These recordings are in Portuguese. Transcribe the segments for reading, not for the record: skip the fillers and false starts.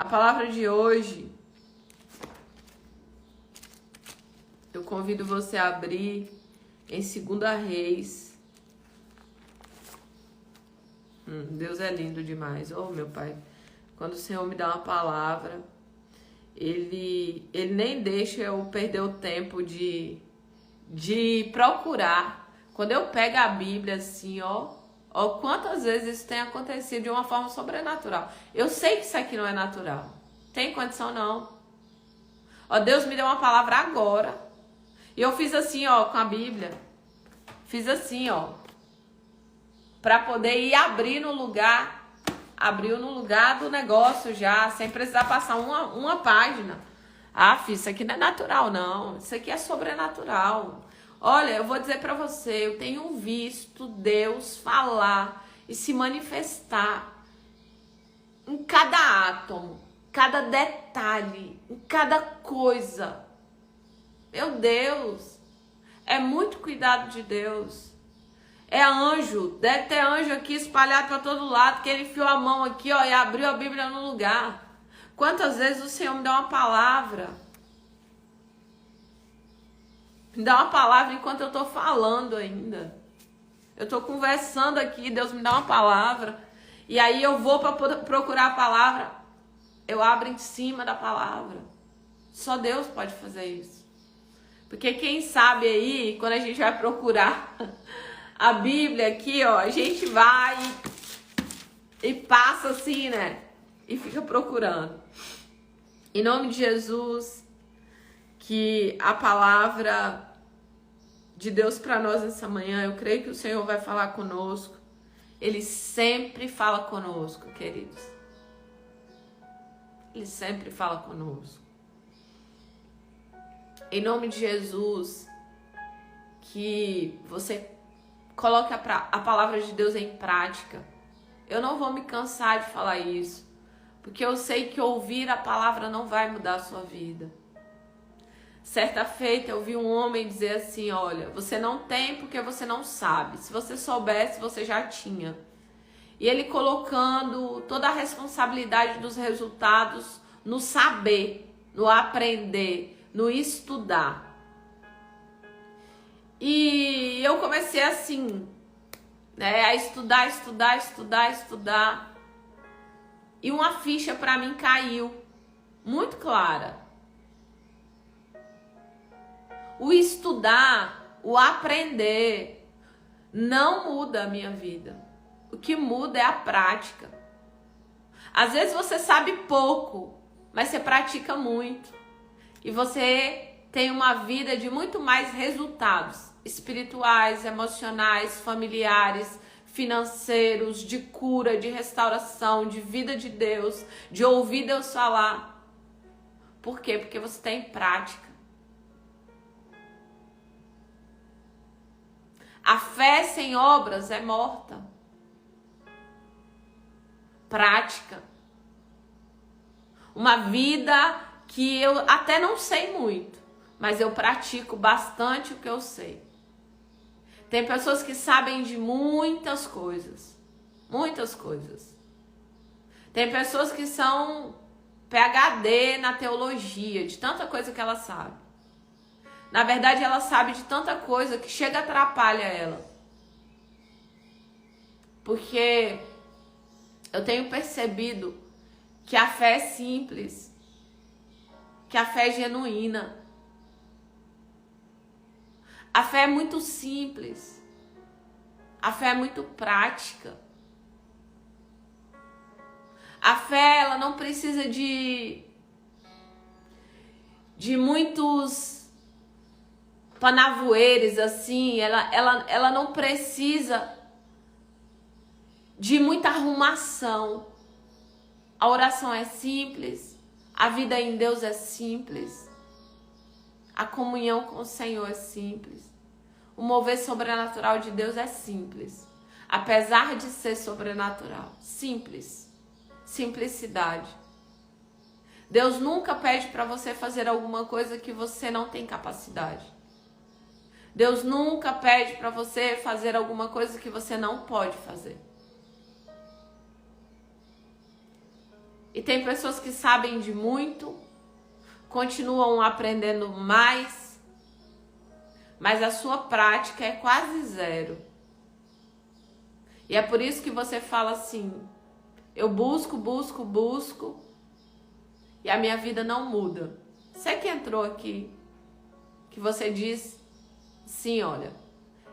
A palavra de hoje, eu convido você a abrir em 2 Reis. Deus é lindo demais. Oh, meu Pai, quando o Senhor me dá uma palavra, Ele nem deixa eu perder o tempo de procurar. Quando eu pego a Bíblia assim, ó, quantas vezes isso tem acontecido de uma forma sobrenatural. Eu sei que isso aqui não é natural. Tem condição não. Ó, Deus me deu uma palavra agora. E eu fiz assim, ó, com a Bíblia. Fiz assim, ó. Pra poder ir abrir no lugar. Abriu no lugar do negócio já, sem precisar passar uma página. Ah, filho, isso aqui não é natural, não. Isso aqui é sobrenatural. Olha, eu vou dizer pra você, eu tenho visto Deus falar e se manifestar em cada átomo, cada detalhe, em cada coisa. Meu Deus, é muito cuidado de Deus. É anjo, deve ter anjo aqui espalhado para todo lado, que ele enfiou a mão aqui, ó, e abriu a Bíblia no lugar. Quantas vezes o Senhor me dá uma palavra? Me dá uma palavra enquanto eu tô falando ainda. Eu tô conversando aqui, Deus me dá uma palavra. E aí eu vou para procurar a palavra, eu abro em cima da palavra. Só Deus pode fazer isso. Porque quem sabe aí, quando a gente vai procurar a Bíblia aqui, ó, a gente vai e passa assim, né? E fica procurando. Em nome de Jesus, que a palavra de Deus para nós nessa manhã, eu creio que o Senhor vai falar conosco. Ele sempre fala conosco, queridos. Ele sempre fala conosco. Em nome de Jesus, que você coloque a palavra de Deus em prática. Eu não vou me cansar de falar isso, porque eu sei que ouvir a palavra não vai mudar a sua vida. Certa feita eu vi um homem dizer assim, olha, você não tem porque você não sabe. Se você soubesse, você já tinha. E ele colocando toda a responsabilidade dos resultados no saber, no aprender, no estudar. E eu comecei assim, né, a estudar. E uma ficha para mim caiu, muito clara. O estudar, o aprender, não muda a minha vida. O que muda é a prática. Às vezes você sabe pouco, mas você pratica muito. E você tem uma vida de muito mais resultados espirituais, emocionais, familiares, financeiros, de cura, de restauração, de vida de Deus, de ouvir Deus falar. Por quê? Porque você tem prática. A fé sem obras é morta. Prática. Uma vida que eu até não sei muito, mas eu pratico bastante o que eu sei. Tem pessoas que sabem de muitas coisas. Muitas coisas. Tem pessoas que são PhD na teologia, de tanta coisa que ela sabe. Na verdade, ela sabe de tanta coisa que chega a atrapalha ela. Porque eu tenho percebido que a fé é simples, que a fé é genuína. A fé é muito simples. A fé é muito prática. A fé, ela não precisa de muitos panavoeiros assim, ela não precisa de muita arrumação. A oração é simples, a vida em Deus é simples, a comunhão com o Senhor é simples, o mover sobrenatural de Deus é simples, apesar de ser sobrenatural, simples, simplicidade. Deus nunca pede para você fazer alguma coisa que você não tem capacidade. Deus nunca pede para você fazer alguma coisa que você não pode fazer. E tem pessoas que sabem de muito, continuam aprendendo mais, mas a sua prática é quase zero. E é por isso que você fala assim, eu busco, busco, busco, e a minha vida não muda. Você que entrou aqui, que você diz, sim, olha,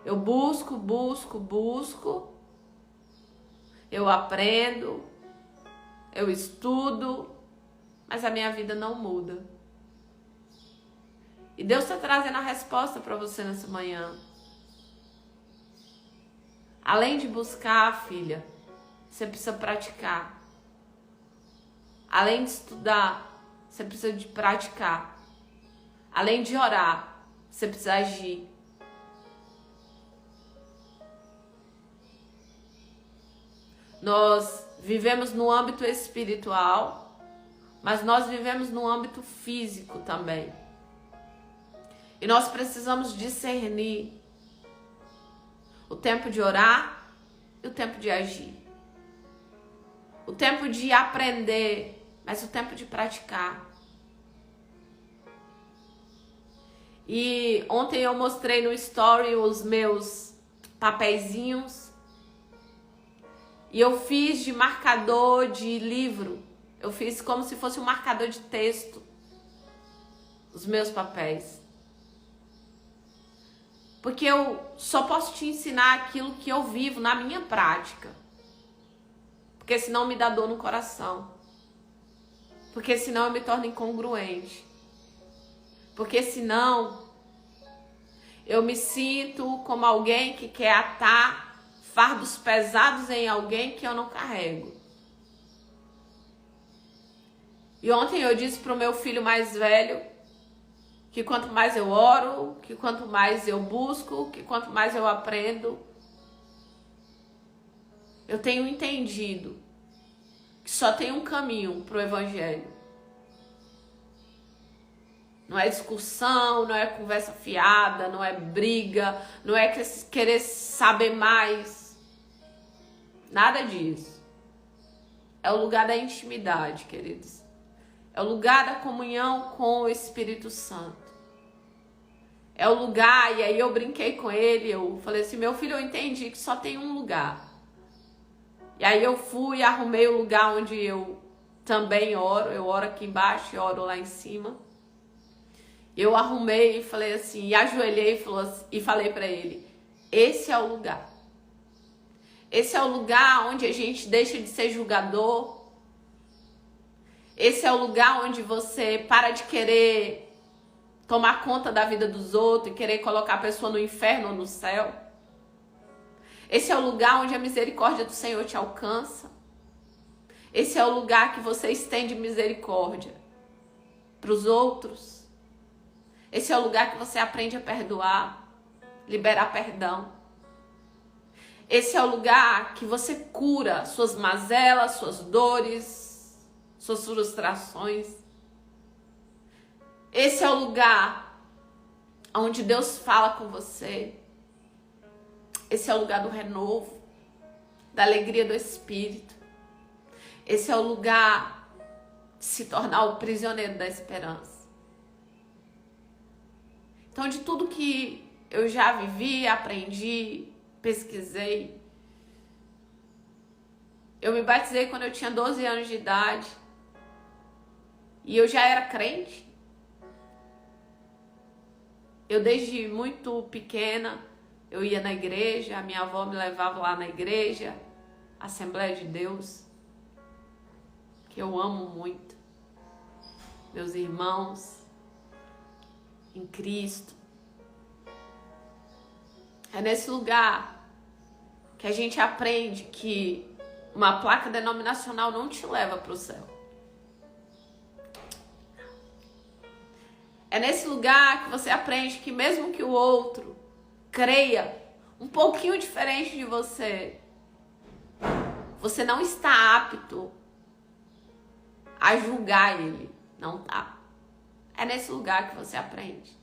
eu busco, busco, busco, eu aprendo, eu estudo, mas a minha vida não muda. E Deus está trazendo a resposta para você nessa manhã. Além de buscar, filha, você precisa praticar. Além de estudar, você precisa de praticar. Além de orar, você precisa agir. Nós vivemos no âmbito espiritual, mas nós vivemos no âmbito físico também. E nós precisamos discernir o tempo de orar e o tempo de agir. O tempo de aprender, mas o tempo de praticar. E ontem eu mostrei no story os meus papeizinhos. E eu fiz de marcador de livro. Eu fiz como se fosse um marcador de texto. Os meus papéis. Porque eu só posso te ensinar aquilo que eu vivo na minha prática. Porque senão me dá dor no coração. Porque senão eu me torno incongruente. Porque senão eu me sinto como alguém que quer atar fardos pesados em alguém que eu não carrego. E ontem eu disse para o meu filho mais velho que quanto mais eu oro, que quanto mais eu busco, que quanto mais eu aprendo, eu tenho entendido que só tem um caminho para o Evangelho. Não é discussão, não é conversa fiada, não é briga, não é querer saber mais. Nada disso. É o lugar da intimidade, queridos. É o lugar da comunhão com o Espírito Santo. É o lugar, e aí eu brinquei com ele, eu falei assim, meu filho, eu entendi que só tem um lugar. E aí eu fui e arrumei o lugar onde eu também oro. Eu oro aqui embaixo e oro lá em cima. Eu arrumei e falei assim, e ajoelhei e falei para ele, esse é o lugar. Esse é o lugar onde a gente deixa de ser julgador. Esse é o lugar onde você para de querer tomar conta da vida dos outros e querer colocar a pessoa no inferno ou no céu. Esse é o lugar onde a misericórdia do Senhor te alcança. Esse é o lugar que você estende misericórdia para os outros. Esse é o lugar que você aprende a perdoar, liberar perdão. Esse é o lugar que você cura suas mazelas, suas dores, suas frustrações. Esse é o lugar onde Deus fala com você. Esse é o lugar do renovo, da alegria do Espírito. Esse é o lugar de se tornar o prisioneiro da esperança. Então, de tudo que eu já vivi, aprendi, pesquisei, eu me batizei quando eu tinha 12 anos de idade e eu já era crente. Eu desde muito pequena, eu ia na igreja, a minha avó me levava lá na igreja, Assembleia de Deus, que eu amo muito, meus irmãos em Cristo. É nesse lugar que a gente aprende que uma placa denominacional não te leva para o céu. É nesse lugar que você aprende que mesmo que o outro creia um pouquinho diferente de você, você não está apto a julgar ele. Não tá. É nesse lugar que você aprende.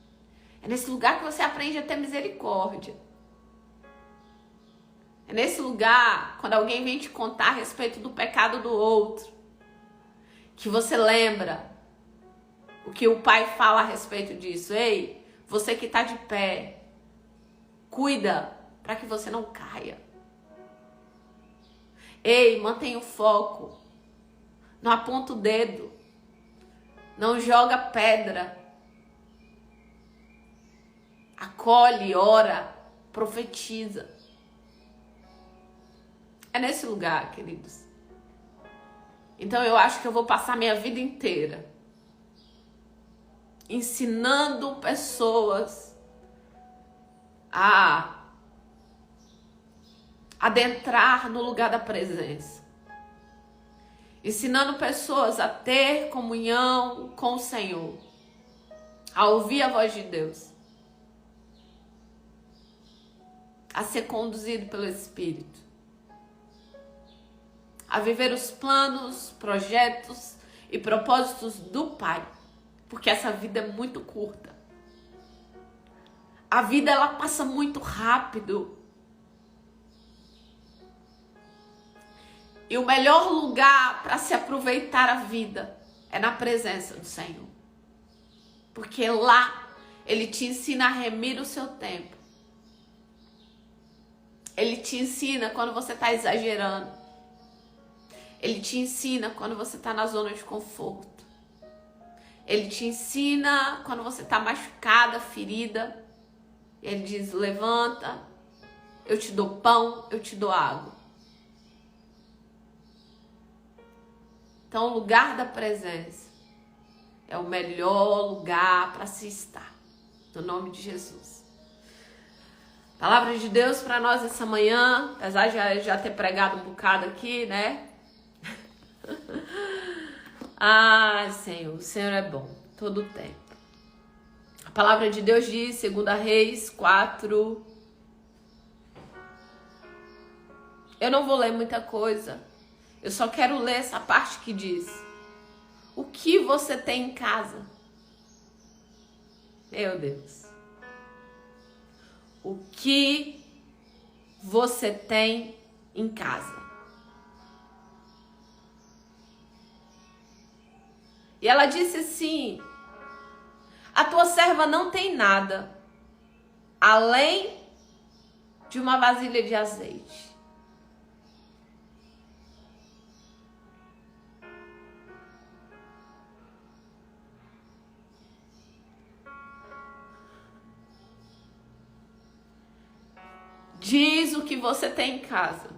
É nesse lugar que você aprende a ter misericórdia. É nesse lugar, quando alguém vem te contar a respeito do pecado do outro, que você lembra o que o Pai fala a respeito disso. Ei, você que está de pé, cuida para que você não caia. Ei, mantenha o foco. Não aponta o dedo. Não joga pedra. Acolhe, ora, profetiza. É nesse lugar, queridos. Então eu acho que eu vou passar minha vida inteira ensinando pessoas a adentrar no lugar da presença. Ensinando pessoas a ter comunhão com o Senhor, a ouvir a voz de Deus, a ser conduzido pelo Espírito, a viver os planos, projetos e propósitos do Pai, porque essa vida é muito curta. A vida, ela passa muito rápido. E o melhor lugar para se aproveitar a vida é na presença do Senhor. Porque lá Ele te ensina a remir o seu tempo. Ele te ensina quando você está exagerando. Ele te ensina quando você está na zona de conforto. Ele te ensina quando você está machucada, ferida. Ele diz, levanta, eu te dou pão, eu te dou água. Então, o lugar da presença é o melhor lugar para se estar. No nome de Jesus. Palavra de Deus para nós essa manhã, apesar de já ter pregado um bocado aqui, né? Ah, Senhor, o Senhor é bom todo o tempo. A palavra de Deus diz, 2 Reis 4. Eu não vou ler muita coisa. Eu só quero ler essa parte que diz: o que você tem em casa? Meu Deus. O que você tem em casa? E ela disse assim: a tua serva não tem nada, além de uma vasilha de azeite. Diz o que você tem em casa.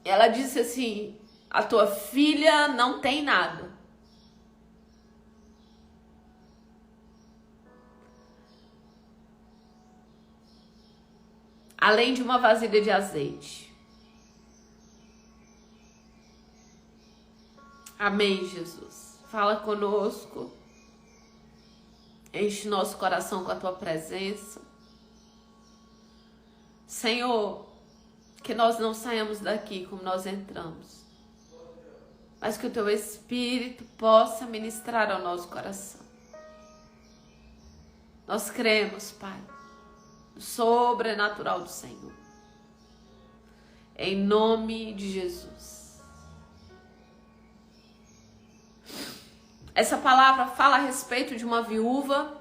Ela disse assim: a tua filha não tem nada, além de uma vasilha de azeite. Amém, Jesus. Fala conosco. Enche nosso coração com a tua presença. Senhor, que nós não saiamos daqui como nós entramos, mas que o teu Espírito possa ministrar ao nosso coração. Nós cremos, Pai, no sobrenatural do Senhor. Em nome de Jesus. Essa palavra fala a respeito de uma viúva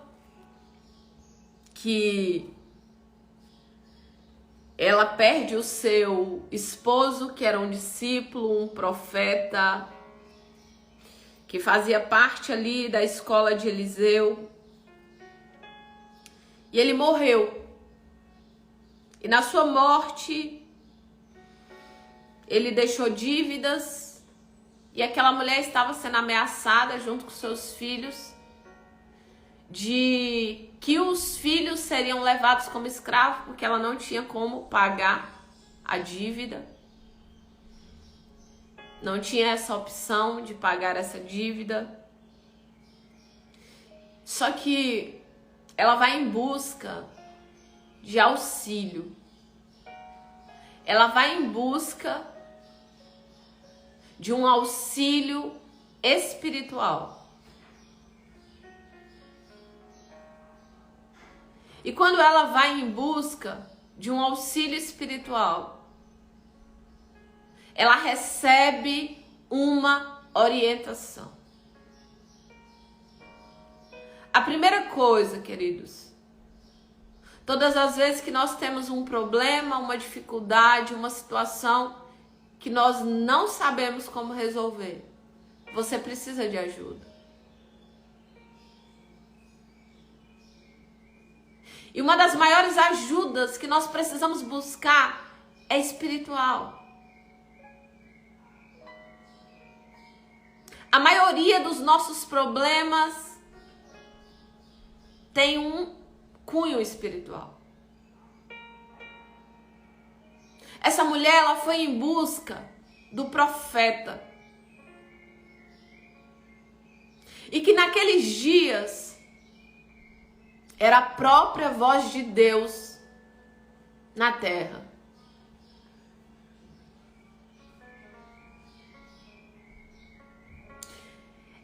que ela perde o seu esposo, que era um discípulo, um profeta, que fazia parte ali da escola de Eliseu. E ele morreu. E na sua morte, ele deixou dívidas. E aquela mulher estava sendo ameaçada junto com seus filhos de que os filhos seriam levados como escravos, porque ela não tinha como pagar a dívida. Não tinha essa opção de pagar essa dívida. Só que ela vai em busca de auxílio. Ela vai em busca de um auxílio espiritual. E quando ela vai em busca de um auxílio espiritual, ela recebe uma orientação. A primeira coisa, queridos, todas as vezes que nós temos um problema, uma dificuldade, uma situação que nós não sabemos como resolver, você precisa de ajuda. E uma das maiores ajudas que nós precisamos buscar é espiritual. A maioria dos nossos problemas tem um cunho espiritual. Essa mulher, ela foi em busca do profeta. E que naqueles dias era a própria voz de Deus na terra.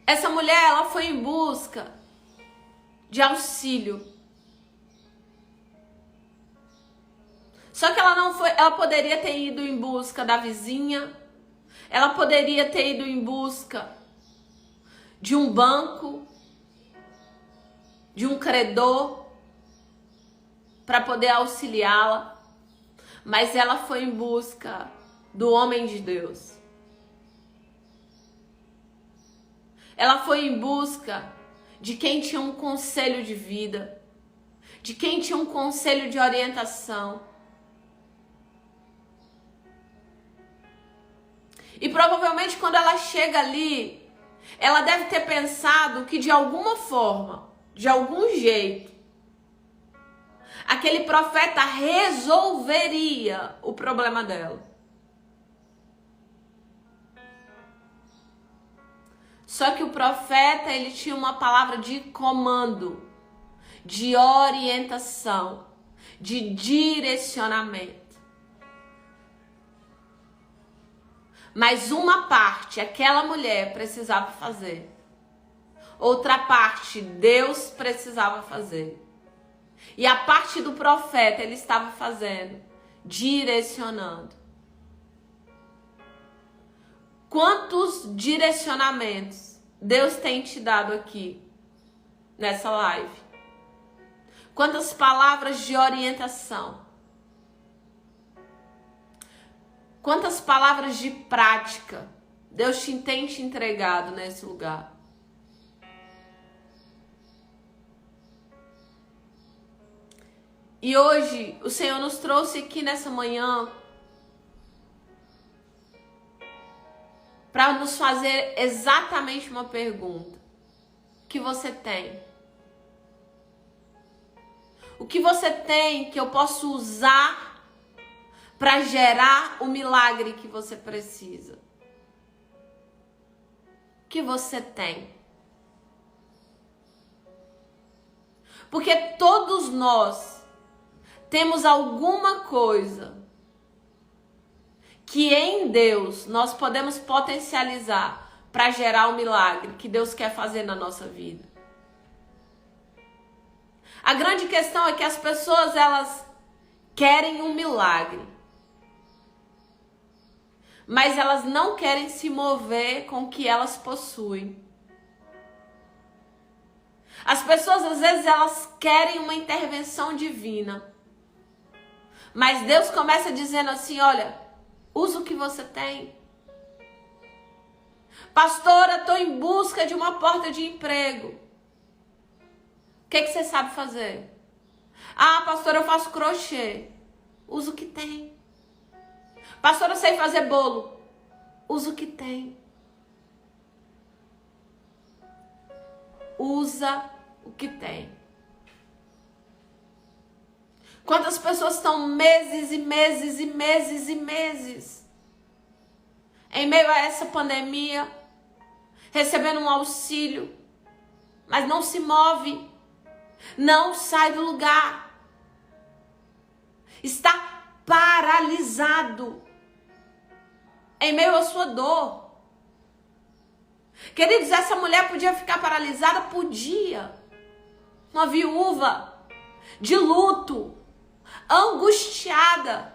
Essa mulher, ela foi em busca de auxílio. Só que ela não foi, ela poderia ter ido em busca da vizinha, ela poderia ter ido em busca de um banco, de um credor, para poder auxiliá-la, mas ela foi em busca do homem de Deus. Ela foi em busca de quem tinha um conselho de vida, de quem tinha um conselho de orientação. E provavelmente quando ela chega ali, ela deve ter pensado que de alguma forma, de algum jeito, aquele profeta resolveria o problema dela. Só que o profeta, ele tinha uma palavra de comando, de orientação, de direcionamento. Mas uma parte, aquela mulher precisava fazer. Outra parte, Deus precisava fazer. E a parte do profeta, ele estava fazendo, direcionando. Quantos direcionamentos Deus tem te dado aqui, nessa live? Quantas palavras de orientação? Quantas palavras de prática Deus tem te entregado nesse lugar? E hoje o Senhor nos trouxe aqui nessa manhã para nos fazer exatamente uma pergunta. O que você tem? O que você tem que eu posso usar para gerar o milagre que você precisa? O que você tem? Porque todos nós temos alguma coisa que em Deus nós podemos potencializar para gerar o milagre que Deus quer fazer na nossa vida. A grande questão é que as pessoas, elas querem um milagre, mas elas não querem se mover com o que elas possuem. As pessoas, às vezes, elas querem uma intervenção divina, mas Deus começa dizendo assim, olha, usa o que você tem. Pastora, estou em busca de uma porta de emprego. O que você sabe fazer? Ah, pastora, eu faço crochê. Usa o que tem. Pastora, eu sei fazer bolo. Usa o que tem. Usa o que tem. Quantas pessoas estão meses e meses e meses e meses em meio a essa pandemia, recebendo um auxílio, mas não se move, não sai do lugar, está paralisado em meio à sua dor. Queridos, essa mulher podia ficar paralisada? Podia. Uma viúva de luto, angustiada,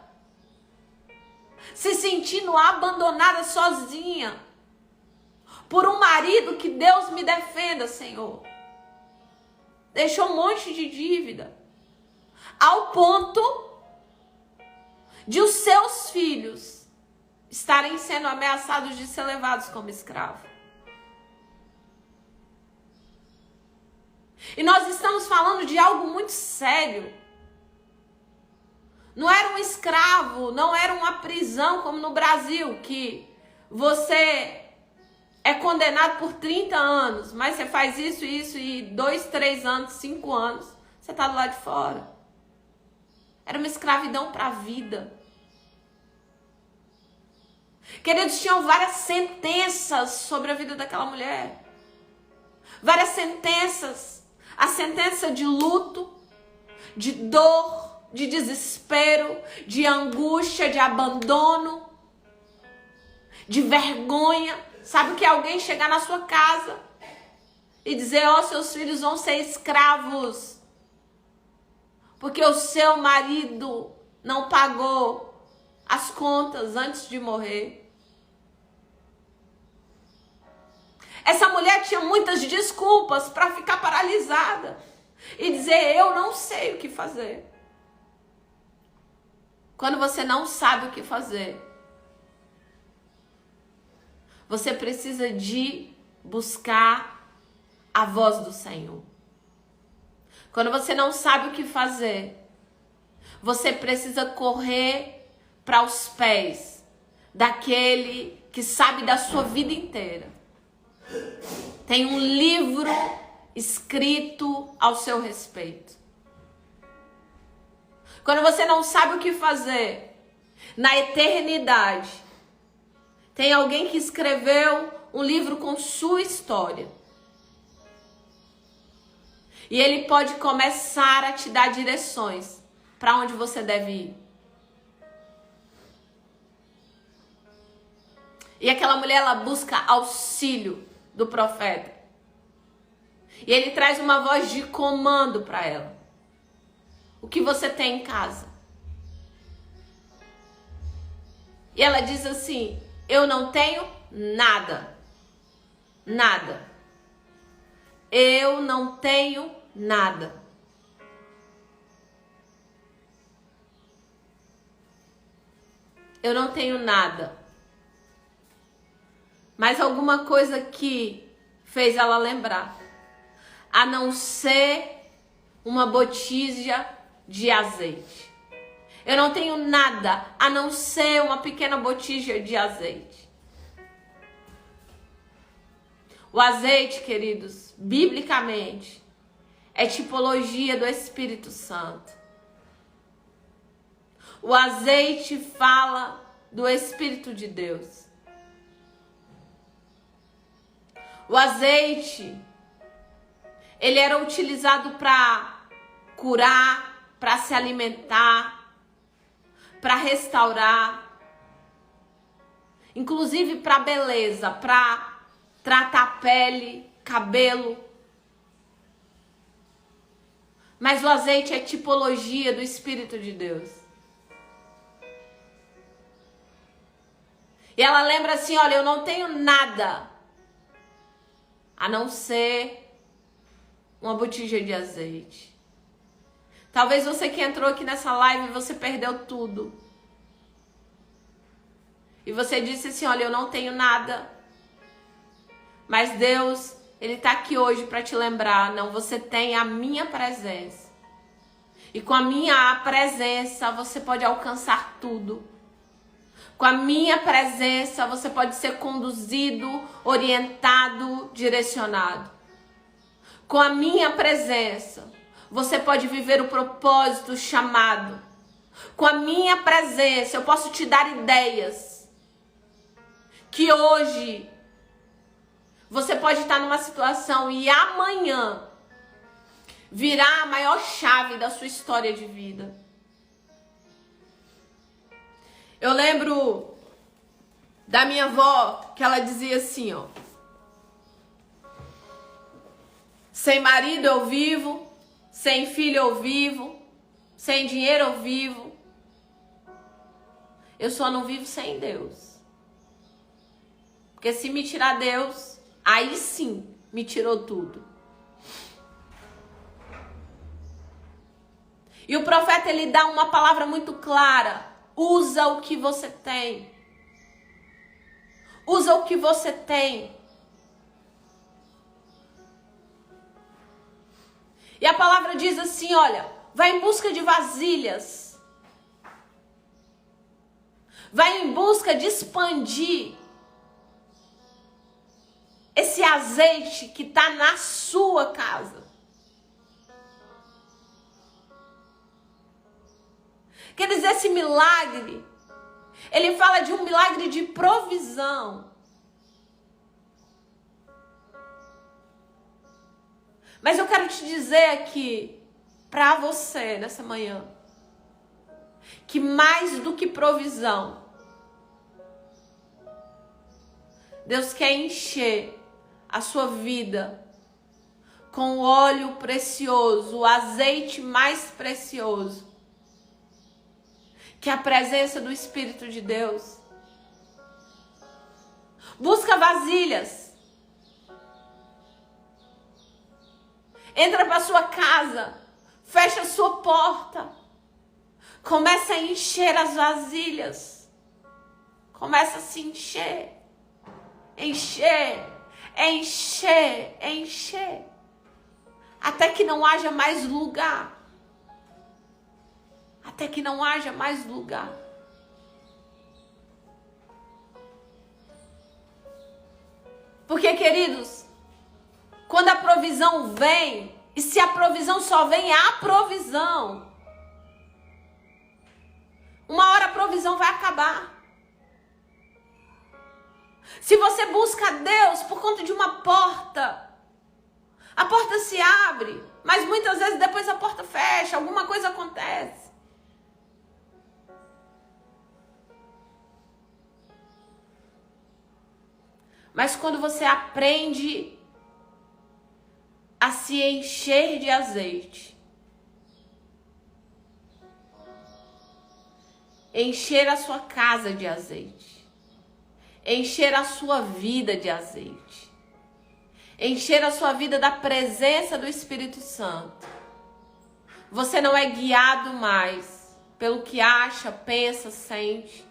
se sentindo abandonada sozinha, por um marido que Deus me defenda, Senhor. Deixou um monte de dívida, ao ponto de os seus filhos estarem sendo ameaçados de ser levados como escravo. E nós estamos falando de algo muito sério. Não era um escravo, não era uma prisão como no Brasil, que você é condenado por 30 anos, mas você faz isso e 2, 3 anos, 5 anos, você está do lado de fora. Era uma escravidão para a vida. Queridos, tinham várias sentenças sobre a vida daquela mulher. Várias sentenças. A sentença de luto, de dor, de desespero, de angústia, de abandono, de vergonha. Sabe o que é alguém chegar na sua casa e dizer, ó, seus filhos vão ser escravos, porque o seu marido não pagou as contas antes de morrer. Essa mulher tinha muitas desculpas para ficar paralisada e dizer, eu não sei o que fazer. Quando você não sabe o que fazer, você precisa de buscar a voz do Senhor. Quando você não sabe o que fazer, você precisa correr para os pés daquele que sabe da sua vida inteira. Tem um livro escrito ao seu respeito. Quando você não sabe o que fazer, na eternidade, tem alguém que escreveu um livro com sua história. E ele pode começar a te dar direções para onde você deve ir. E aquela mulher, ela busca auxílio do profeta. E ele traz uma voz de comando para ela. O que você tem em casa? E ela diz assim, eu não tenho nada. Nada. Eu não tenho nada. Eu não tenho nada. Mas alguma coisa que fez ela lembrar. A não ser uma botija de azeite. Eu não tenho nada a não ser uma pequena botija de azeite. O azeite, queridos, biblicamente, é tipologia do Espírito Santo. O azeite fala do Espírito de Deus. O azeite, ele era utilizado para curar, para se alimentar, para restaurar, inclusive para beleza, para tratar pele, cabelo. Mas o azeite é tipologia do Espírito de Deus. E ela lembra assim, olha, eu não tenho nada a não ser uma botija de azeite. Talvez você que entrou aqui nessa live, você perdeu tudo. E você disse assim, olha, eu não tenho nada. Mas Deus, Ele está aqui hoje para te lembrar, não, você tem a minha presença. E com a minha presença, você pode alcançar tudo. Com a minha presença, você pode ser conduzido, orientado, direcionado. Com a minha presença, você pode viver o propósito chamado. Com a minha presença, eu posso te dar ideias. Que hoje, você pode estar numa situação e amanhã virá a maior chave da sua história de vida. Eu lembro da minha avó, que ela dizia assim, ó. Sem marido eu vivo, sem filho eu vivo, sem dinheiro eu vivo. Eu só não vivo sem Deus. Porque se me tirar Deus, Aí sim, me tirou tudo. E o profeta, ele dá uma palavra muito clara. Usa o que você tem. Usa o que você tem. E a palavra diz assim, olha, vai em busca de vasilhas. Vai em busca de expandir esse azeite que está na sua casa. Quer dizer, esse milagre, ele fala de um milagre de provisão. Mas eu quero te dizer aqui, para você, nessa manhã, que mais do que provisão, Deus quer encher a sua vida com o óleo precioso, o azeite mais precioso, que é a presença do Espírito de Deus. Busca vasilhas. Entra para sua casa, fecha a sua porta, começa a encher as vasilhas, começa a se encher, encher, encher, encher, até que não haja mais lugar, até que não haja mais lugar. Porque, queridos, quando a provisão vem, e se a provisão só vem a provisão, uma hora a provisão vai acabar. Se você busca Deus por conta de uma porta, a porta se abre, mas muitas vezes depois a porta fecha, alguma coisa acontece. Mas quando você aprende a se encher de azeite, encher a sua casa de azeite, encher a sua vida de azeite, encher a sua vida da presença do Espírito Santo, você não é guiado mais pelo que acha, pensa, sente.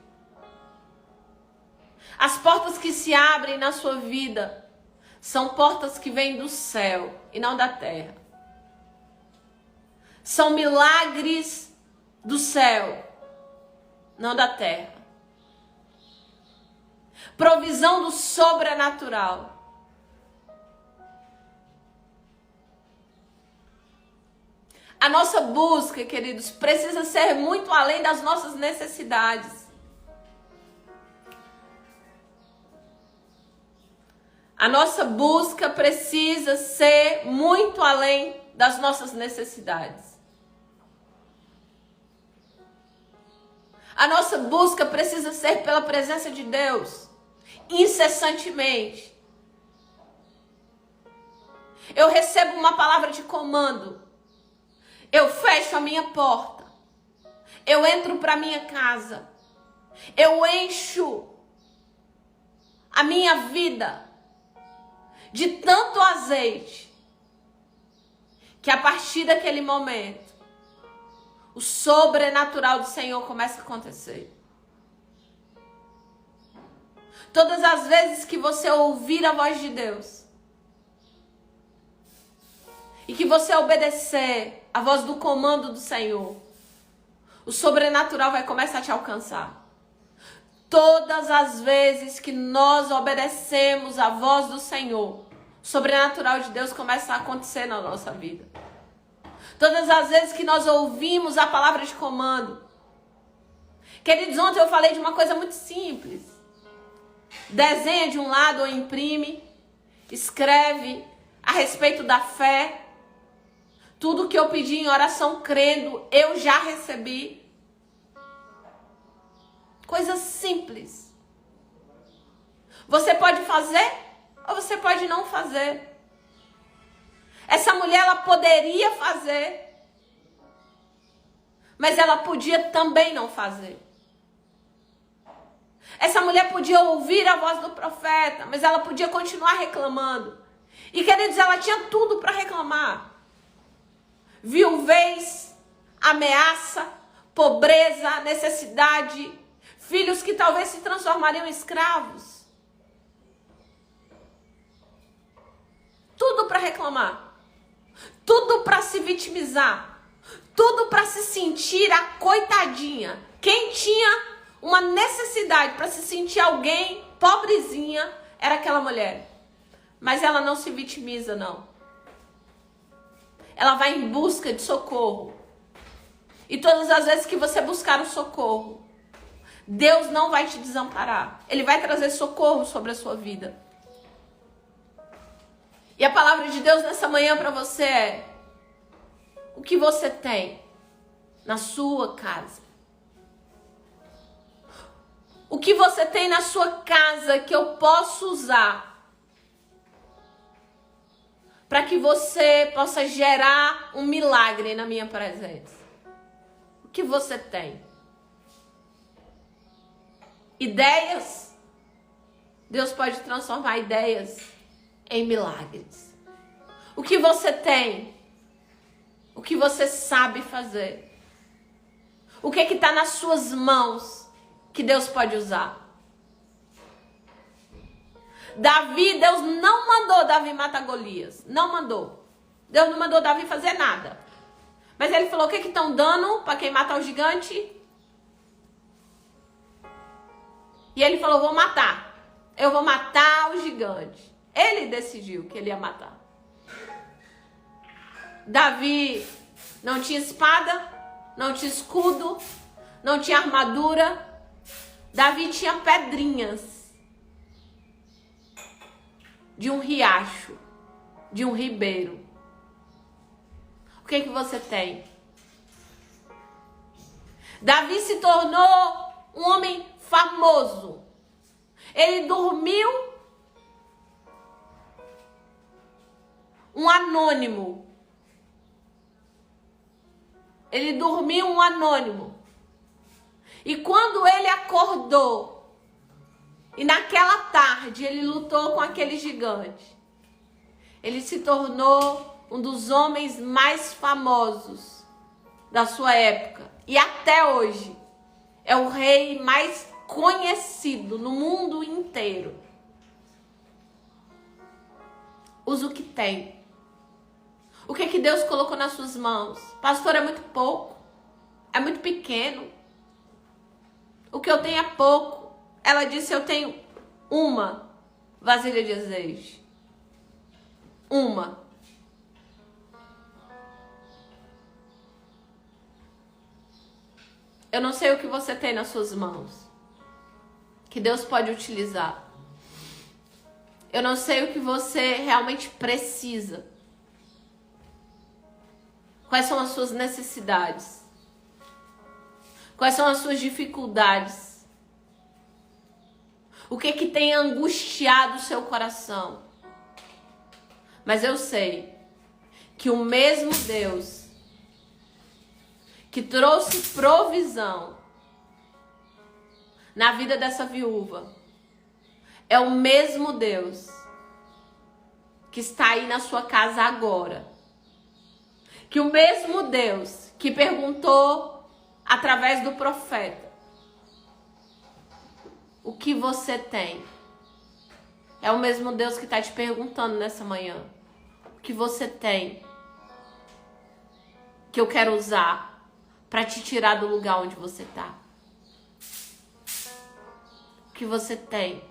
As portas que se abrem na sua vida são portas que vêm do céu e não da terra. São milagres do céu, não da terra. Provisão do sobrenatural. A nossa busca, queridos, precisa ser muito além das nossas necessidades. A nossa busca precisa ser muito além das nossas necessidades. A nossa busca precisa ser pela presença de Deus, incessantemente. Eu recebo uma palavra de comando. Eu fecho a minha porta. Eu entro para minha casa. Eu encho a minha vida de tanto azeite, que a partir daquele momento, o sobrenatural do Senhor começa a acontecer. Todas as vezes que você ouvir a voz de Deus, e que você obedecer a voz do comando do Senhor, o sobrenatural vai começar a te alcançar. Todas as vezes que nós obedecemos a voz do Senhor, o sobrenatural de Deus começa a acontecer na nossa vida. Todas as vezes que nós ouvimos a palavra de comando. Queridos, ontem eu falei de uma coisa muito simples. Desenha de um lado ou imprime, escreve a respeito da fé. Tudo que eu pedi em oração crendo, eu já recebi. Coisas simples. Você pode fazer ou você pode não fazer. Essa mulher, ela poderia fazer, mas ela podia também não fazer. Essa mulher podia ouvir a voz do profeta, mas ela podia continuar reclamando. E, queridos, ela tinha tudo para reclamar. Viuvez, ameaça, pobreza, necessidade, filhos que talvez se transformariam em escravos. Tudo para reclamar. Tudo para se vitimizar. Tudo para se sentir a coitadinha. Quem tinha uma necessidade para se sentir alguém pobrezinha era aquela mulher. Mas ela não se vitimiza, não. Ela vai em busca de socorro. E todas as vezes que você buscar o socorro, Deus não vai te desamparar. Ele vai trazer socorro sobre a sua vida. E a palavra de Deus nessa manhã para você é: o que você tem na sua casa? O que você tem na sua casa que eu posso usar para que você possa gerar um milagre na minha presença? O que você tem? Ideias? Deus pode transformar ideias em milagres. O que você tem? O que você sabe fazer? O que está nas suas mãos que Deus pode usar? Davi, Deus não mandou Davi matar Golias. Não mandou. Deus não mandou Davi fazer nada. Mas ele falou: o que estão dando para quem matar o gigante? E ele falou: vou matar. Eu vou matar o gigante. Ele decidiu que ele ia matar. Davi não tinha espada, não tinha escudo, não tinha armadura. Davi tinha pedrinhas de um riacho, de um ribeiro. O que você tem? Davi se tornou um homem famoso. Ele dormiu um anônimo. Ele dormiu um anônimo. E quando ele acordou, e naquela tarde ele lutou com aquele gigante, ele se tornou um dos homens mais famosos da sua época. E até hoje é o rei mais conhecido no mundo inteiro. Usa o que tem. O que Deus colocou nas suas mãos? Pastor, é muito pouco. É muito pequeno. O que eu tenho é pouco. Ela disse: eu tenho uma vasilha de azeite. Uma. Eu não sei o que você tem nas suas mãos que Deus pode utilizar. Eu não sei o que você realmente precisa. Quais são as suas necessidades? Quais são as suas dificuldades? O que tem angustiado o seu coração? Mas eu sei que o mesmo Deus que trouxe provisão na vida dessa viúva é o mesmo Deus que está aí na sua casa agora. Que o mesmo Deus que perguntou através do profeta o que você tem, é o mesmo Deus que está te perguntando nessa manhã: o que você tem que eu quero usar para te tirar do lugar onde você está? O que você tem?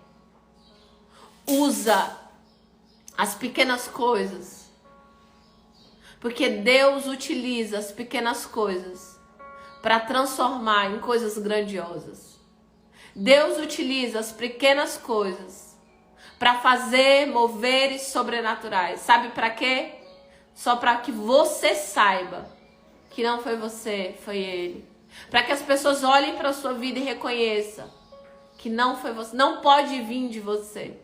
Usa as pequenas coisas. Porque Deus utiliza as pequenas coisas para transformar em coisas grandiosas. Deus utiliza as pequenas coisas para fazer moveres sobrenaturais. Sabe para quê? Só para que você saiba que não foi você, foi Ele. Para que as pessoas olhem para a sua vida e reconheçam que não foi você. Não pode vir de você.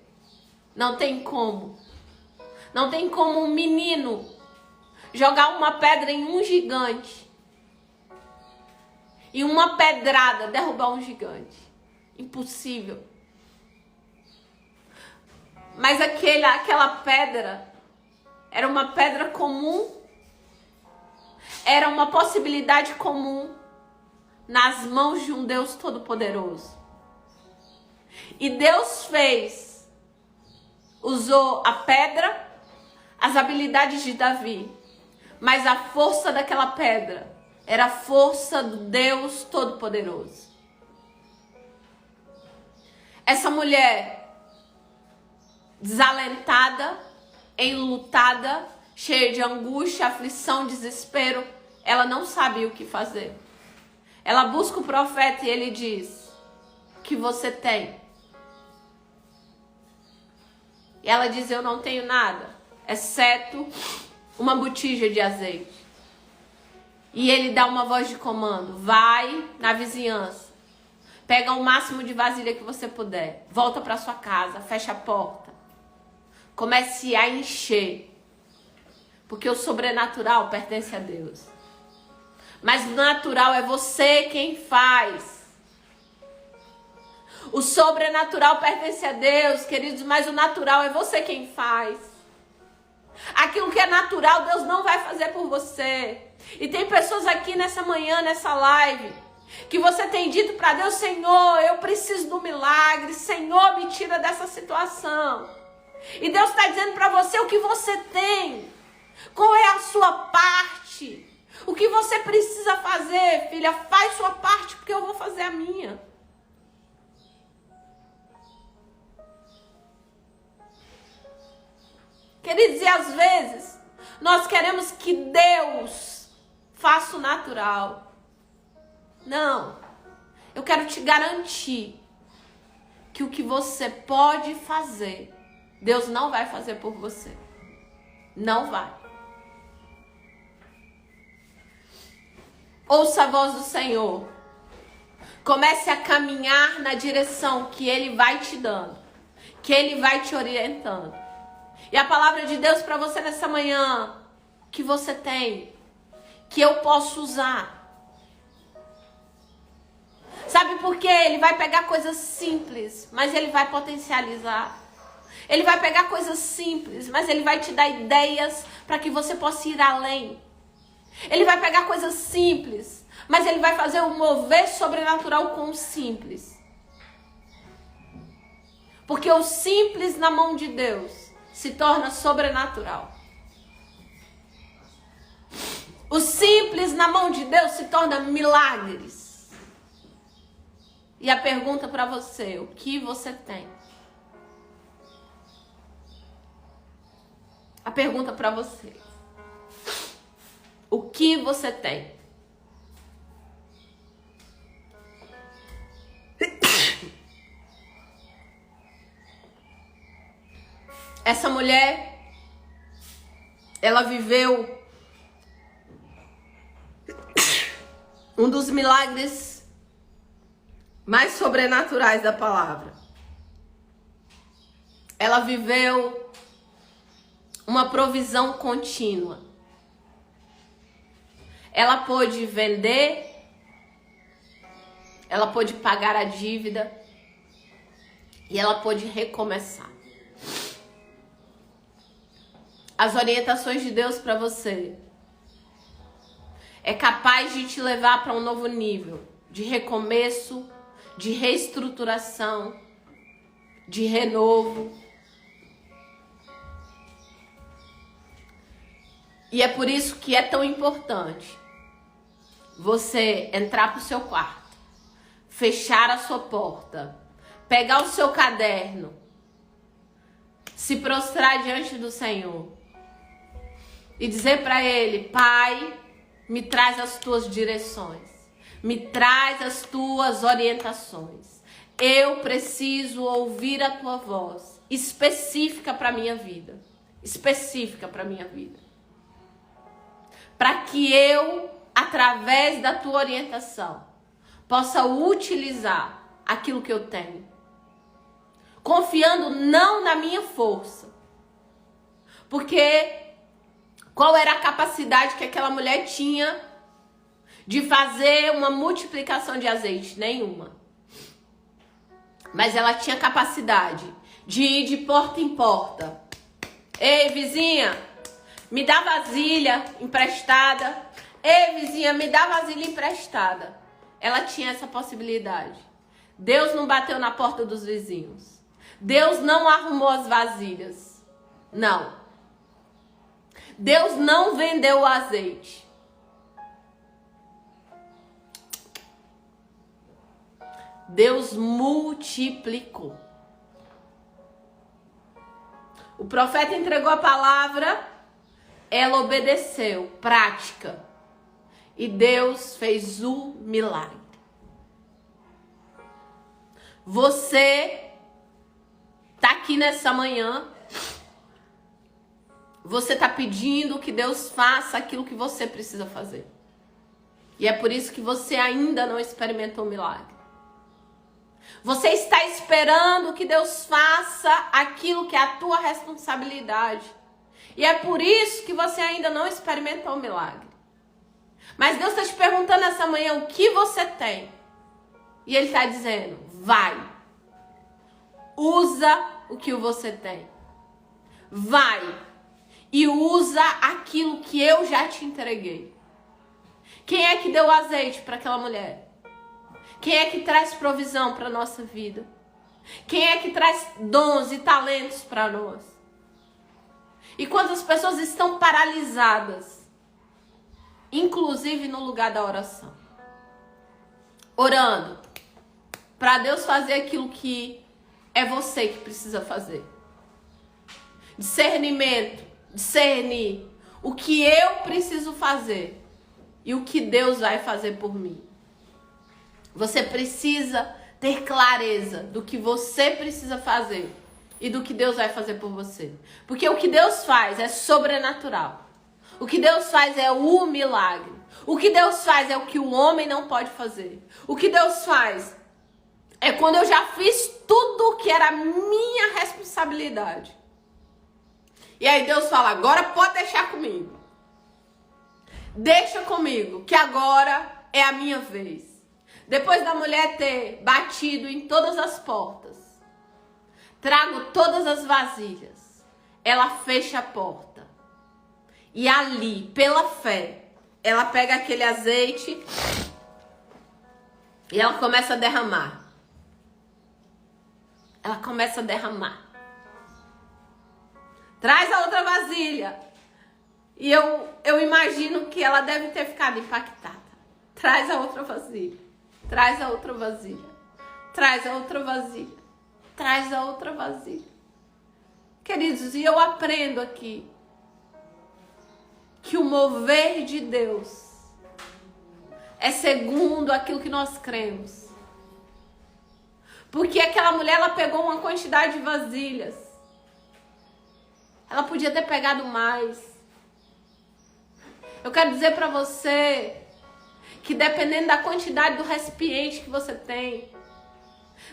Não tem como. Não tem como um menino jogar uma pedra em um gigante e uma pedrada derrubar um gigante. Impossível. Mas aquela pedra era uma pedra comum, era uma possibilidade comum nas mãos de um Deus Todo-Poderoso. E Deus usou a pedra, as habilidades de Davi, mas a força daquela pedra era a força do Deus Todo-Poderoso. Essa mulher desalentada, enlutada, cheia de angústia, aflição, desespero, ela não sabia o que fazer. Ela busca o profeta e ele diz: o que você tem? E ela diz: eu não tenho nada, exceto uma botija de azeite. E ele dá uma voz de comando: vai na vizinhança, pega o máximo de vasilha que você puder, volta para sua casa, fecha a porta, comece a encher, porque o sobrenatural pertence a Deus. Mas o natural é você quem faz. O sobrenatural pertence a Deus, queridos, mas o natural é você quem faz. Aquilo que é natural, Deus não vai fazer por você. E tem pessoas aqui nessa manhã, nessa live, que você tem dito para Deus: Senhor, eu preciso do milagre, Senhor, me tira dessa situação. E Deus está dizendo para você o que você tem, qual é a sua parte, o que você precisa fazer. Filha, faz sua parte, porque eu vou fazer a minha. Queridos, e às vezes nós queremos que Deus faça o natural. Não, eu quero te garantir que o que você pode fazer, Deus não vai fazer por você. Não vai. Ouça a voz do Senhor. Comece a caminhar na direção que Ele vai te dando, que Ele vai te orientando. E a palavra de Deus para você nessa manhã, que você tem, que eu posso usar. Sabe por quê? Ele vai pegar coisas simples, mas Ele vai potencializar. Ele vai pegar coisas simples, mas Ele vai te dar ideias para que você possa ir além. Ele vai pegar coisas simples, mas Ele vai fazer um mover sobrenatural com o simples. Porque o simples na mão de Deus se torna sobrenatural. O simples na mão de Deus se torna milagres. E a pergunta para você: o que você tem? A pergunta para você: o que você tem? Essa mulher, ela viveu um dos milagres mais sobrenaturais da palavra. Ela viveu uma provisão contínua. Ela pôde vender, ela pôde pagar a dívida e ela pôde recomeçar. As orientações de Deus para você é capaz de te levar para um novo nível de recomeço, de reestruturação, de renovo. E é por isso que é tão importante você entrar para o seu quarto, fechar a sua porta, pegar o seu caderno, se prostrar diante do Senhor e dizer para Ele: Pai, me traz as tuas direções, me traz as tuas orientações. Eu preciso ouvir a tua voz específica para minha vida, específica para minha vida, para que eu, através da tua orientação, possa utilizar aquilo que eu tenho, confiando não na minha força, porque qual era a capacidade que aquela mulher tinha de fazer uma multiplicação de azeite? Nenhuma. Mas ela tinha capacidade de ir de porta em porta. Ei, vizinha, me dá vasilha emprestada. Ei, vizinha, me dá vasilha emprestada. Ela tinha essa possibilidade. Deus não bateu na porta dos vizinhos. Deus não arrumou as vasilhas. Não. Deus não vendeu o azeite. Deus multiplicou. O profeta entregou a palavra, ela obedeceu, prática. E Deus fez o milagre. Você está aqui nessa manhã, você está pedindo que Deus faça aquilo que você precisa fazer. E é por isso que você ainda não experimentou o milagre. Você está esperando que Deus faça aquilo que é a tua responsabilidade. E é por isso que você ainda não experimentou o milagre. Mas Deus está te perguntando essa manhã o que você tem. E Ele está dizendo, vai. Usa o que você tem. Vai. E usa aquilo que eu já te entreguei. Quem é que deu azeite para aquela mulher? Quem é que traz provisão para a nossa vida? Quem é que traz dons e talentos para nós? E quantas pessoas estão paralisadas, inclusive no lugar da oração, orando para Deus fazer aquilo que é você que precisa fazer. Discernimento, discernir o que eu preciso fazer e o que Deus vai fazer por mim. Você precisa ter clareza do que você precisa fazer e do que Deus vai fazer por você. Porque o que Deus faz é sobrenatural. O que Deus faz é o milagre. O que Deus faz é o que o homem não pode fazer. O que Deus faz é quando eu já fiz tudo que era minha responsabilidade. E aí Deus fala, agora pode deixar comigo. Deixa comigo, que agora é a minha vez. Depois da mulher ter batido em todas as portas, trago todas as vasilhas, ela fecha a porta. E ali, pela fé, ela pega aquele azeite e ela começa a derramar. Ela começa a derramar. Traz a outra vasilha. E eu imagino que ela deve ter ficado impactada. Traz a outra vasilha. Traz a outra vasilha. Traz a outra vasilha. Traz a outra vasilha. Queridos, e eu aprendo aqui que o mover de Deus é segundo aquilo que nós cremos. Porque aquela mulher, ela pegou uma quantidade de vasilhas. Ela podia ter pegado mais. Eu quero dizer para você que dependendo da quantidade do recipiente que você tem,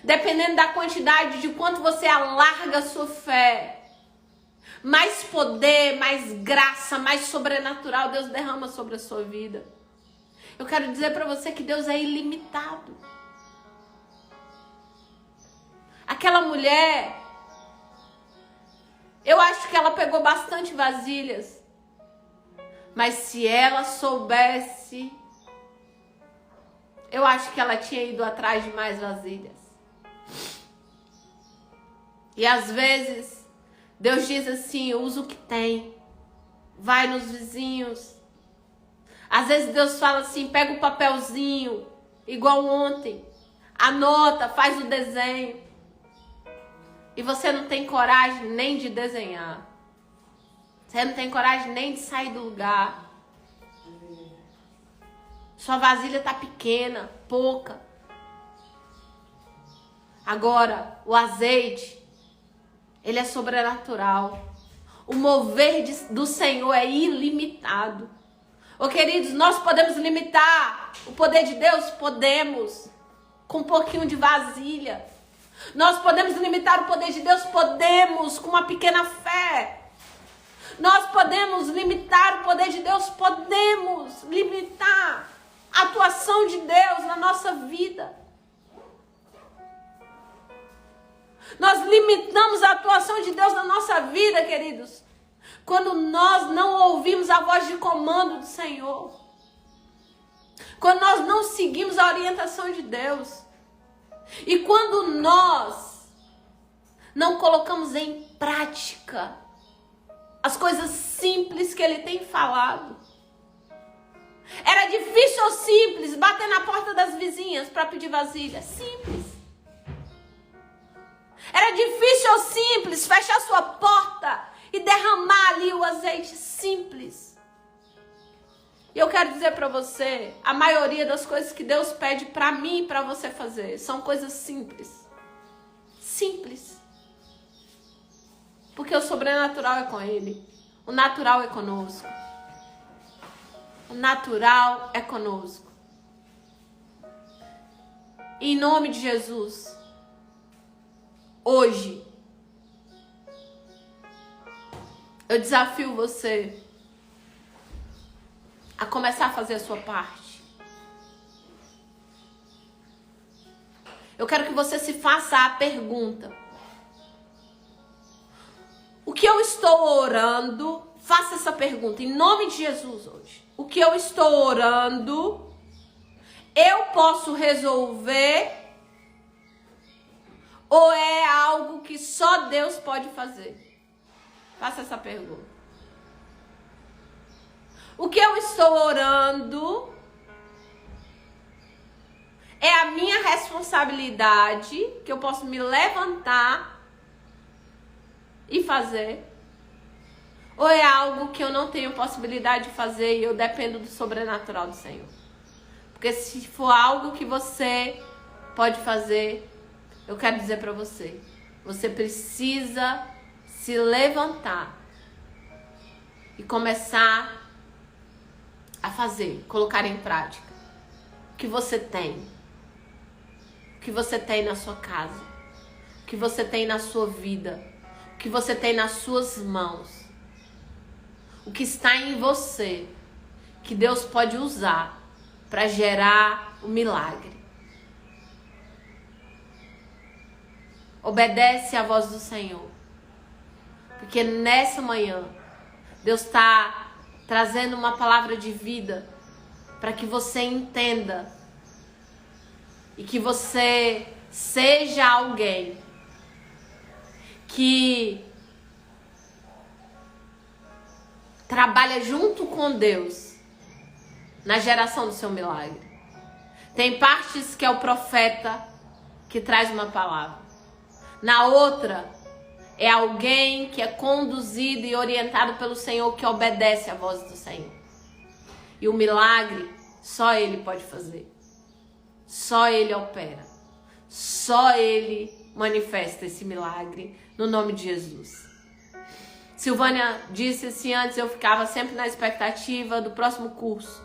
dependendo da quantidade de quanto você alarga a sua fé, mais poder, mais graça, mais sobrenatural Deus derrama sobre a sua vida. Eu quero dizer para você que Deus é ilimitado. Aquela mulher, eu acho que ela pegou bastante vasilhas, mas se ela soubesse, eu acho que ela tinha ido atrás de mais vasilhas. E às vezes, Deus diz assim, usa o que tem. Vai nos vizinhos. Às vezes Deus fala assim, pega o papelzinho, igual ontem. Anota, faz o desenho. E você não tem coragem nem de desenhar. Você não tem coragem nem de sair do lugar. Sua vasilha está pequena, pouca. Agora, o azeite, ele é sobrenatural. O mover do Senhor é ilimitado. Ô queridos, nós podemos limitar o poder de Deus? Podemos. Com um pouquinho de vasilha. Nós podemos limitar o poder de Deus? Podemos, com uma pequena fé. Nós podemos limitar o poder de Deus? Podemos limitar a atuação de Deus na nossa vida. Nós limitamos a atuação de Deus na nossa vida, queridos, quando nós não ouvimos a voz de comando do Senhor. Quando nós não seguimos a orientação de Deus. E quando nós não colocamos em prática as coisas simples que Ele tem falado. Era difícil ou simples bater na porta das vizinhas para pedir vasilha? Simples. Era difícil ou simples fechar sua porta e derramar ali o azeite? Simples. E eu quero dizer para você, a maioria das coisas que Deus pede para mim e para você fazer são coisas simples. Simples. Porque o sobrenatural é com Ele. O natural é conosco. O natural é conosco. Em nome de Jesus, hoje, eu desafio você a começar a fazer a sua parte. Eu quero que você se faça a pergunta: o que eu estou orando? Faça essa pergunta em nome de Jesus hoje. O que eu estou orando, eu posso resolver? Ou é algo que só Deus pode fazer? Faça essa pergunta. O que eu estou orando é a minha responsabilidade, que eu posso me levantar e fazer? Ou é algo que eu não tenho possibilidade de fazer e eu dependo do sobrenatural do Senhor? Porque se for algo que você pode fazer, eu quero dizer para você, você precisa se levantar e começar a fazer, colocar em prática o que você tem. O que você tem na sua casa. O que você tem na sua vida. O que você tem nas suas mãos. O que está em você, que Deus pode usar para gerar o milagre. Obedece à voz do Senhor. Porque nessa manhã, Deus está trazendo uma palavra de vida para que você entenda e que você seja alguém que trabalha junto com Deus na geração do seu milagre. Tem partes que é o profeta que traz uma palavra. Na outra, é alguém que é conduzido e orientado pelo Senhor, que obedece à voz do Senhor. E o milagre, só Ele pode fazer. Só Ele opera. Só Ele manifesta esse milagre, no nome de Jesus. Silvânia disse assim, antes eu ficava sempre na expectativa do próximo curso.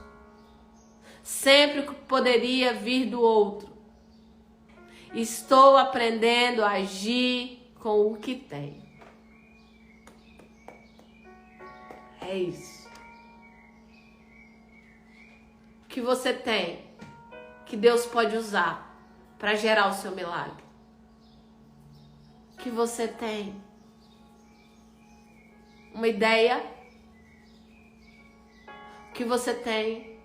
Sempre que poderia vir do outro. Estou aprendendo a agir com o que tem. É isso. O que você tem, que Deus pode usar para gerar o seu milagre. O que você tem. Uma ideia. O que você tem.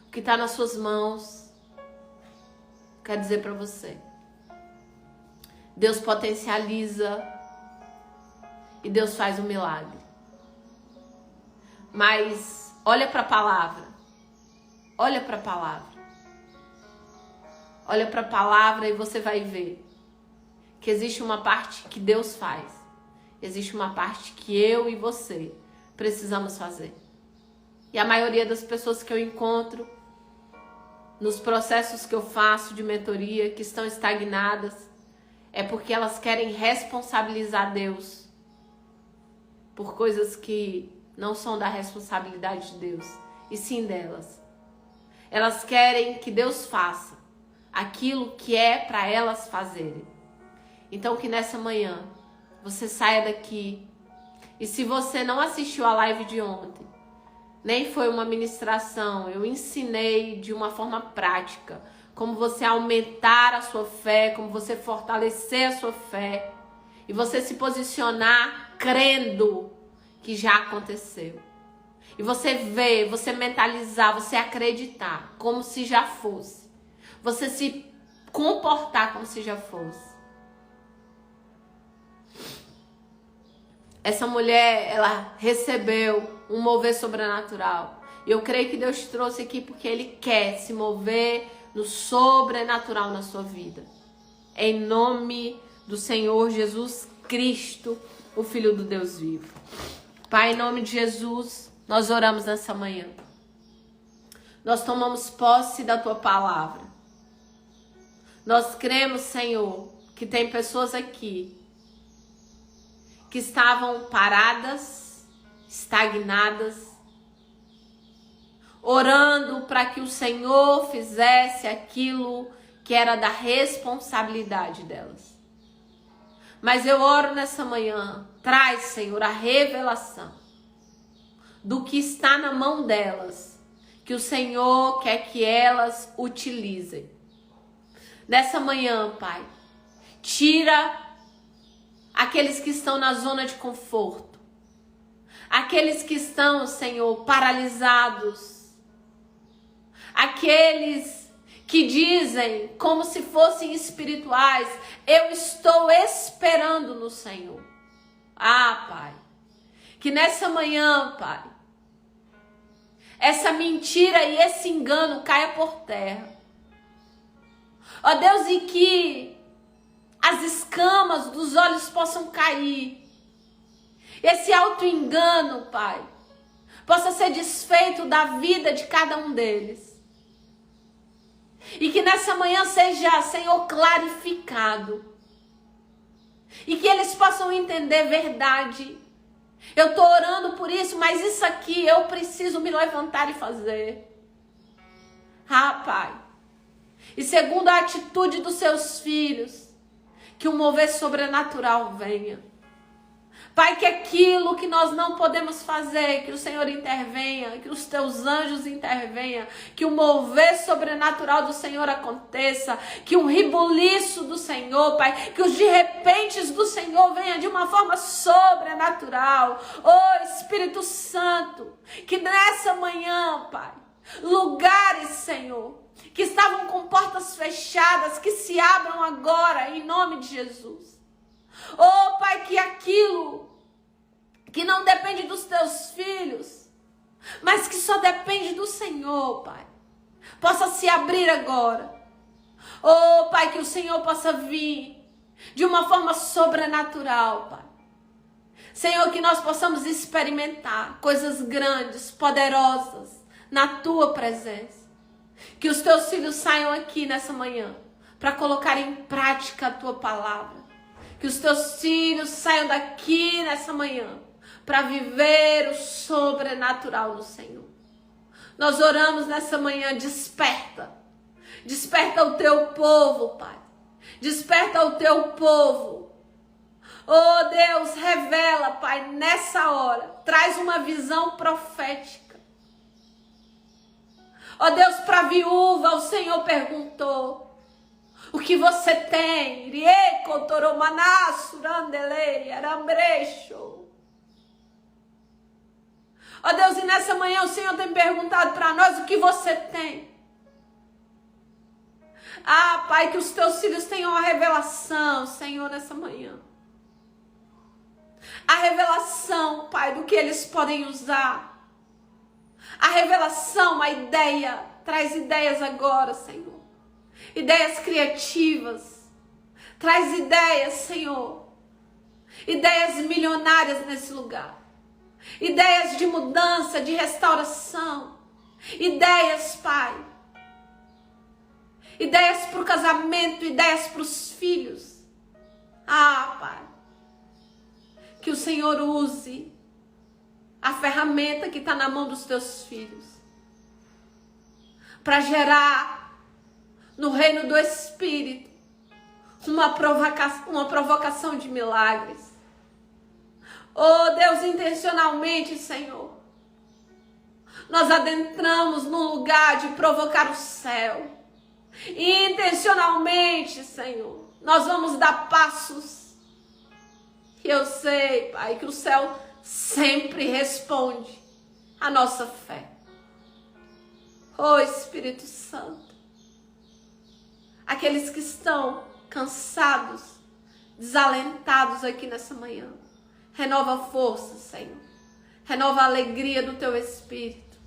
O que está nas suas mãos. Quero dizer para você. Deus potencializa e Deus faz um milagre. Mas olha para a palavra. Olha para a palavra. Olha para a palavra e você vai ver que existe uma parte que Deus faz. Existe uma parte que eu e você precisamos fazer. E a maioria das pessoas que eu encontro nos processos que eu faço de mentoria, que estão estagnadas, é porque elas querem responsabilizar Deus por coisas que não são da responsabilidade de Deus, e sim delas. Elas querem que Deus faça aquilo que é para elas fazerem. Então que nessa manhã você saia daqui, e se você não assistiu a live de ontem, nem foi uma ministração, eu ensinei de uma forma prática como você aumentar a sua fé, como você fortalecer a sua fé e você se posicionar crendo que já aconteceu. E você ver, você mentalizar, você acreditar como se já fosse. Você se comportar como se já fosse. Essa mulher, ela recebeu um mover sobrenatural. E eu creio que Deus te trouxe aqui porque Ele quer se mover no sobrenatural na sua vida. Em nome do Senhor Jesus Cristo, o Filho do Deus vivo. Pai, em nome de Jesus, nós oramos nessa manhã. Nós tomamos posse da Tua palavra. Nós cremos, Senhor, que tem pessoas aqui que estavam paradas, estagnadas, orando para que o Senhor fizesse aquilo que era da responsabilidade delas. Mas eu oro nessa manhã, traz, Senhor, a revelação do que está na mão delas, que o Senhor quer que elas utilizem. Nessa manhã, Pai, tira aqueles que estão na zona de conforto, aqueles que estão, Senhor, paralisados, aqueles que dizem como se fossem espirituais, eu estou esperando no Senhor. Ah, Pai, que nessa manhã, Pai, essa mentira e esse engano caia por terra. Ó Deus, e que as escamas dos olhos possam cair. Esse auto-engano, Pai, possa ser desfeito da vida de cada um deles. E que nessa manhã seja, Senhor, clarificado. E que eles possam entender verdade. Eu estou orando por isso, mas isso aqui eu preciso me levantar e fazer. Ah, Pai. E segundo a atitude dos seus filhos, que um mover sobrenatural venha. Pai, que aquilo que nós não podemos fazer, que o Senhor intervenha, que os teus anjos intervenham, que o mover sobrenatural do Senhor aconteça, que um ribuliço do Senhor, Pai, que os de repentes do Senhor venham de uma forma sobrenatural. Oh, Espírito Santo, que nessa manhã, Pai, lugares, Senhor, que estavam com portas fechadas, que se abram agora, em nome de Jesus. Oh, Pai, que aquilo que não depende dos teus filhos, mas que só depende do Senhor, Pai, possa se abrir agora. Oh, Pai, que o Senhor possa vir de uma forma sobrenatural, Pai. Senhor, que nós possamos experimentar coisas grandes, poderosas, na Tua presença. Que os Teus filhos saiam aqui nessa manhã para colocar em prática a Tua palavra. Que os Teus filhos saiam daqui nessa manhã para viver o sobrenatural do Senhor. Nós oramos nessa manhã, desperta. Desperta o Teu povo, Pai. Desperta o Teu povo. Oh, Deus, revela, Pai, nessa hora. Traz uma visão profética. Oh, Deus, para a viúva, o Senhor perguntou: o que você tem? Ó Deus, e nessa manhã o Senhor tem perguntado para nós: o que você tem? Ah, Pai, que os Teus filhos tenham a revelação, Senhor, nessa manhã. A revelação, Pai, do que eles podem usar. A revelação, a ideia. Traz ideias agora, Senhor. Ideias criativas. Traz ideias, Senhor. Ideias milionárias nesse lugar. Ideias de mudança, de restauração. Ideias, Pai. Ideias para o casamento, ideias para os filhos. Ah, Pai. Que o Senhor use a ferramenta que está na mão dos Teus filhos para gerar no reino do Espírito uma provocação de milagres. Oh, Deus, intencionalmente, Senhor, nós adentramos num lugar de provocar o céu. E intencionalmente, Senhor, nós vamos dar passos. E eu sei, Pai, que o céu sempre responde a nossa fé. Oh, Espírito Santo, aqueles que estão cansados, desalentados aqui nessa manhã, renova a força, Senhor. Renova a alegria do Teu Espírito.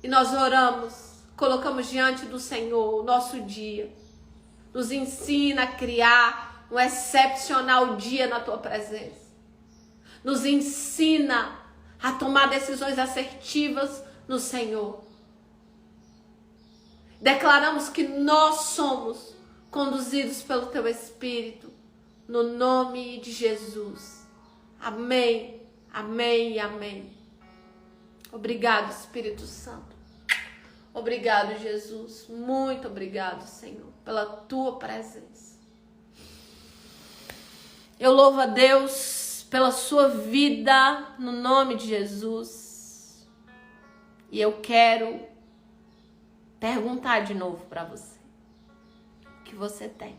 E nós oramos, colocamos diante do Senhor o nosso dia. Nos ensina a criar um excepcional dia na Tua presença. Nos ensina a tomar decisões assertivas no Senhor. Declaramos que nós somos conduzidos pelo Teu Espírito, no nome de Jesus. Amém, amém e amém. Obrigado, Espírito Santo. Obrigado, Jesus. Muito obrigado, Senhor, pela Tua presença. Eu louvo a Deus pela sua vida, no nome de Jesus. E eu quero perguntar de novo para você. O que você tem?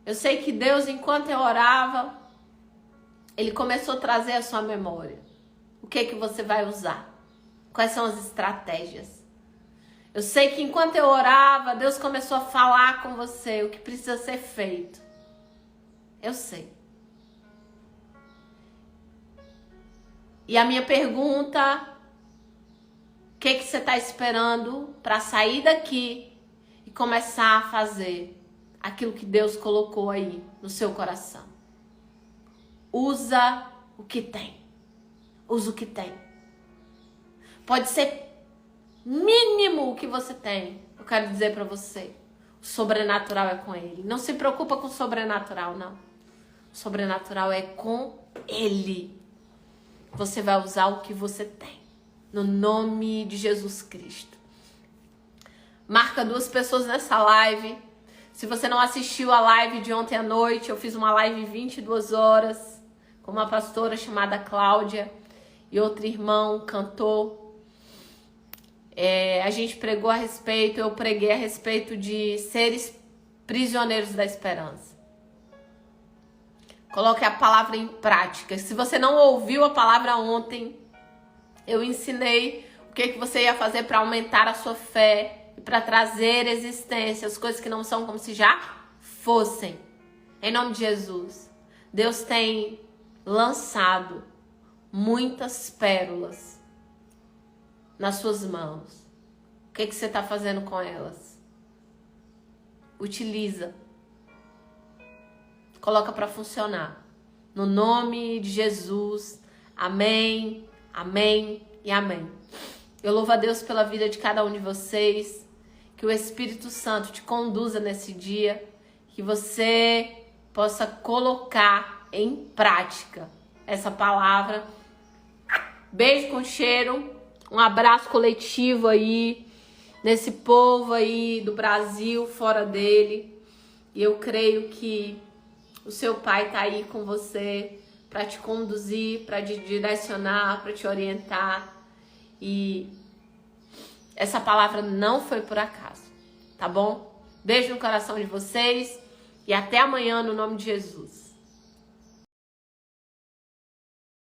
Eu sei que Deus, enquanto eu orava, Ele começou a trazer a sua memória. O que que você vai usar? Quais são as estratégias? Eu sei que enquanto eu orava, Deus começou a falar com você o que precisa ser feito. Eu sei. E a minha pergunta, o que você está esperando para sair daqui e começar a fazer aquilo que Deus colocou aí no seu coração? Usa o que tem. Usa o que tem. Pode ser mínimo o que você tem. Eu quero dizer para você, o sobrenatural é com Ele. Não se preocupa com o sobrenatural, não. O sobrenatural é com Ele. Você vai usar o que você tem. No nome de Jesus Cristo. Marca 2 pessoas nessa live. Se você não assistiu a live de ontem à noite, eu fiz uma live 22 horas com uma pastora chamada Cláudia e outro irmão, cantor. A gente pregou a respeito, eu preguei a respeito de seres prisioneiros da esperança. Coloque a palavra em prática. Se você não ouviu a palavra ontem, eu ensinei o que você ia fazer para aumentar a sua fé e para trazer existência as coisas que não são como se já fossem. Em nome de Jesus. Deus tem lançado muitas pérolas nas suas mãos. O que você está fazendo com elas? Utiliza. Coloca para funcionar. No nome de Jesus. Amém, amém e amém. Eu louvo a Deus pela vida de cada um de vocês. Que o Espírito Santo te conduza nesse dia. Que você possa colocar em prática essa palavra. Beijo com cheiro. Um abraço coletivo aí. Nesse povo aí do Brasil, fora dele. E eu creio que o seu pai tá aí com você para te conduzir, para te direcionar, para te orientar. E essa palavra não foi por acaso, tá bom? Beijo no coração de vocês e até amanhã no nome de Jesus.